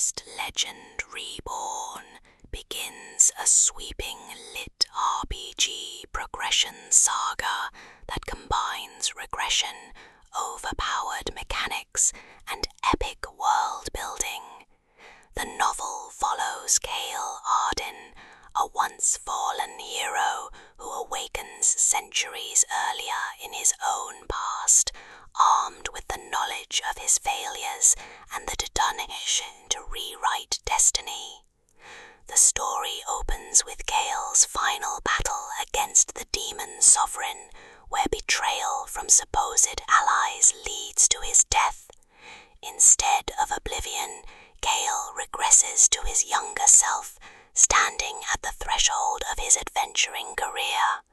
Last Legend Reborn begins a sweeping lit RPG progression saga that combines regression, overpowered mechanics, and epic world building. The novel follows Cale Arden, a once-fallen hero who awakens centuries earlier in his own past, armed with the knowledge of his failures and the determination to rewrite destiny. The story opens with Cale's final battle against the demon sovereign, where betrayal from supposed allies leads to his death. Instead of oblivion, Cale regresses to his younger self, standing at the threshold of his adventuring career.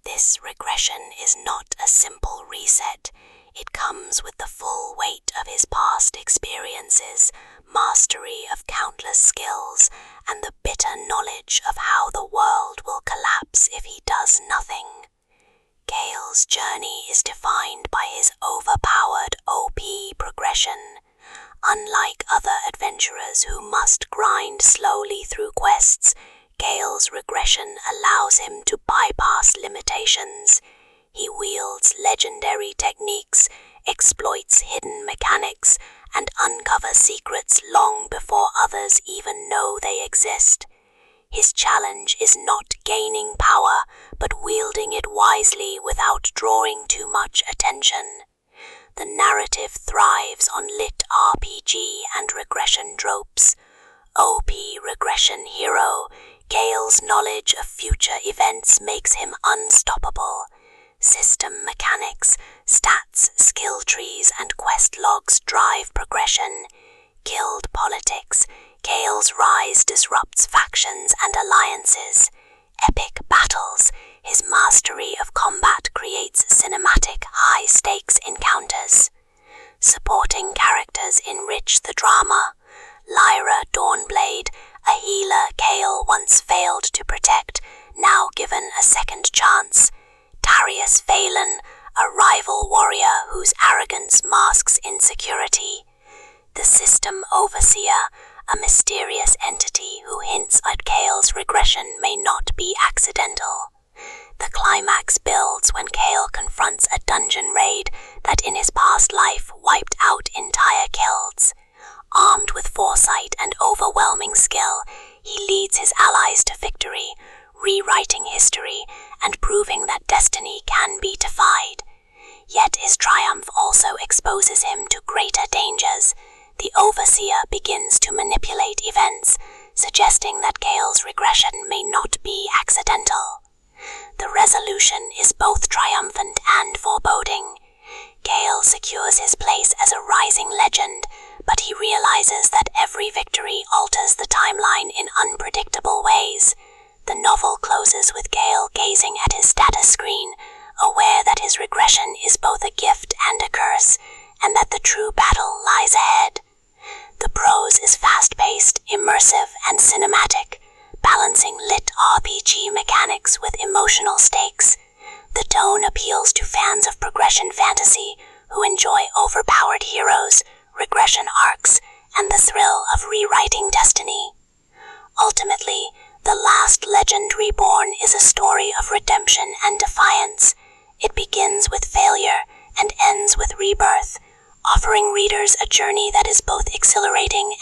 This regression is not a simple reset. It comes with the full weight of his past experiences, mastery of countless skills, and the bitter knowledge of how the world will collapse if he does nothing. Cale's journey is defined by his overpowered OP progression. Unlike other adventurers who must grind slowly through quests, Cale's regression allows him to bypass limitations. He wields legendary techniques, exploits hidden mechanics, and uncovers secrets long before others even know they exist. His challenge is not gaining power, but wielding it wisely without drawing too much attention. The narrative thrives on lit RPG and regression tropes. OP regression hero, Cale's knowledge of future events makes him unstoppable. System mechanics, stats, skill trees, and quest logs drive progression. Guild politics, Cale's rise disrupts factions and alliances. Epic battles, his mastery of combat creates cinematic, high-stakes encounters. Supporting characters enrich the drama. Lyra Dawnblade, a healer Cale once failed to protect, now given a second chance. Darius Valen, a rival warrior whose arrogance masks insecurity. The System Overseer, a mysterious entity who hints at Cale's regression may not be accidental. The climax builds when Cale confronts a dungeon raid that in his past life wiped out entire guilds. Armed with foresight and overwhelming skill, he leads his allies to victory, rewriting history and proving that destiny can be defied. Yet his triumph also exposes him to greater dangers. The Overseer begins to manipulate events, suggesting that Cale's regression may not be accidental. The resolution is both triumphant and foreboding. Cale secures his place as a rising legend, but he realizes that every victory alters the timeline in unpredictable ways. The novel closes with Cale gazing at his status screen, aware that his regression is both a gift and a curse, and that the true battle lies ahead. The prose is fast-paced, immersive, and cinematic, balancing lit RPG mechanics with emotional stakes. The tone appeals to fans of progression fantasy who enjoy overpowered heroes, regression arcs, and the thrill of rewriting destiny. Ultimately, The Last Legend Reborn is a story of redemption and defiance. It begins with failure and ends with rebirth, offering readers a journey that is both exhilarating